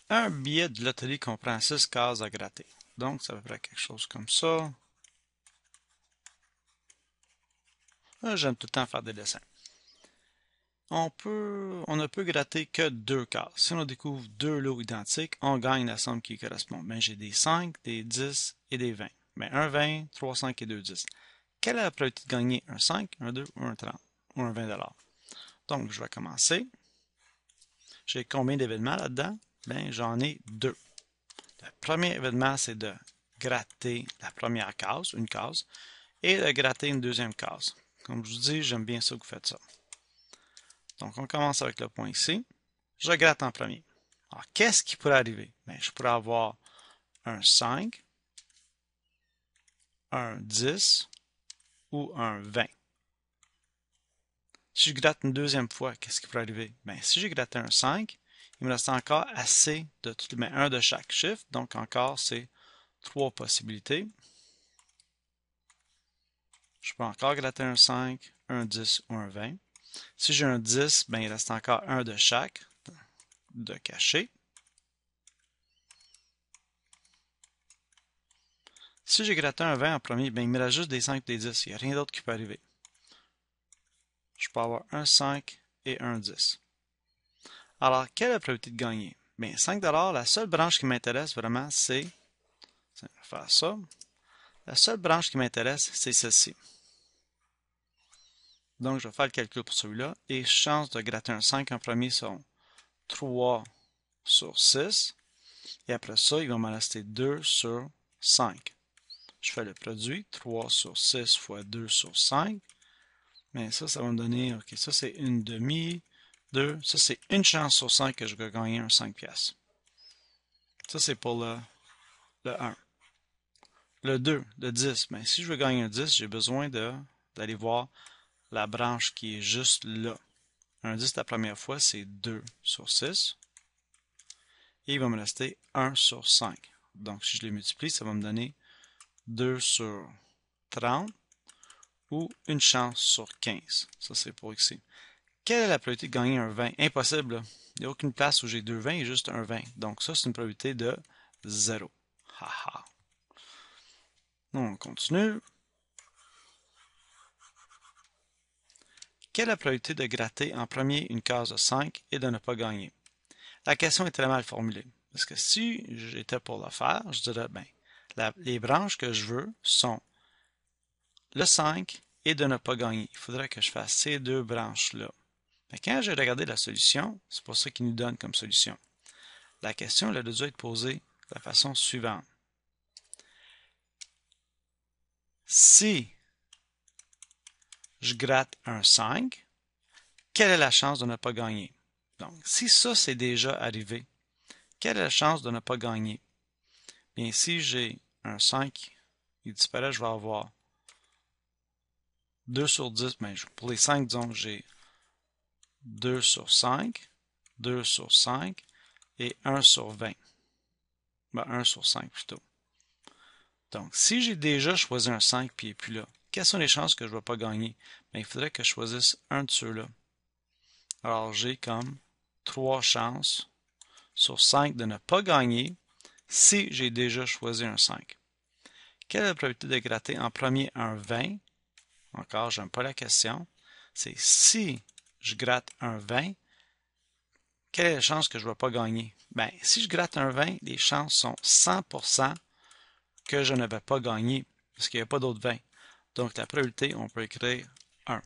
Un billet de loterie comprend 6 cases à gratter. Donc, ça va faire quelque chose comme ça. J'aime tout le temps faire des dessins. On ne peut gratter que 2 cases. Si on découvre 2 lots identiques, on gagne la somme qui correspond. Ben, j'ai des 5, des 10 et des 20. Ben, un 20, 3 5 et 2 10. Quelle est la probabilité de gagner un 5, un 2 ou un 30 ou un 20 $? Donc, je vais commencer. J'ai combien d'événements là-dedans? Ben, j'en ai 2. Le premier événement, c'est de gratter la première case, une case, et de gratter une deuxième case. Comme je vous dis, j'aime bien ça que vous faites ça. Donc, on commence avec le point ici. Je gratte en premier. Alors, qu'est-ce qui pourrait arriver? Bien, je pourrais avoir un 5, un 10 ou un 20. Si je gratte une deuxième fois, qu'est-ce qui pourrait arriver? Bien, si j'ai gratté un 5, il me reste encore assez de tout, mais un de chaque chiffre, donc encore c'est 3 possibilités. Je peux encore gratter un 5, un 10 ou un 20. Si j'ai un 10, bien, il reste encore un de chaque, de caché. Si j'ai gratté un 20 en premier, bien, il me reste juste des 5 et des 10. Il n'y a rien d'autre qui peut arriver. Je peux avoir un 5 et un 10. Alors, quelle est la probabilité de gagner? Bien, 5 $, la seule branche qui m'intéresse vraiment, c'est... On va faire ça. La seule branche qui m'intéresse, c'est celle-ci. Donc, je vais faire le calcul pour celui-là. Et chances de gratter un 5 en premier sont 3 sur 6. Et après ça, il va m'en rester 2 sur 5. Je fais le produit. 3 sur 6 fois 2 sur 5. Mais ça va me donner... OK, ça c'est une demi. 2. Ça c'est une chance sur 5 que je vais gagner un 5 piastres. Ça c'est pour le 1. Le 2, le 10. Ben, si je veux gagner un 10, j'ai besoin d'aller voir la branche qui est juste là. Un 10 la première fois, c'est 2 sur 6. Et il va me rester 1 sur 5. Donc, si je les multiplie, ça va me donner 2 sur 30 ou une chance sur 15. Ça, c'est pour ici. Quelle est la probabilité de gagner un 20? Impossible, là. Il n'y a aucune place où j'ai 2 20, il y a juste un 20. Donc, ça, c'est une probabilité de 0. Haha. On continue. Quelle est la probabilité de gratter en premier une case de 5 et de ne pas gagner? La question est très mal formulée. Parce que si j'étais pour le faire, je dirais, ben, les branches que je veux sont le 5 et de ne pas gagner. Il faudrait que je fasse ces deux branches-là. Mais quand j'ai regardé la solution, c'est pas ça qu'il nous donne comme solution. La question elle a dû être posée de la façon suivante. Si je gratte un 5, quelle est la chance de ne pas gagner? Donc, si ça c'est déjà arrivé, quelle est la chance de ne pas gagner? Bien, si j'ai un 5, il disparaît, je vais avoir 2 sur 10, mais pour les 5, disons que j'ai 2 sur 5, 2 sur 5 et 1 sur 20. Ben, 1 sur 5 plutôt. Donc, si j'ai déjà choisi un 5 puis il n'est plus là, quelles sont les chances que je ne vais pas gagner? Bien, il faudrait que je choisisse un de ceux-là. Alors, j'ai comme 3 chances sur 5 de ne pas gagner si j'ai déjà choisi un 5. Quelle est la probabilité de gratter en premier un 20? Encore, j'aime pas la question. C'est si je gratte un 20, quelle est la chance que je ne vais pas gagner? Bien, si je gratte un 20, les chances sont 100% que je ne vais pas gagner, parce qu'il n'y a pas d'autres 20. Donc, la probabilité, on peut écrire 1.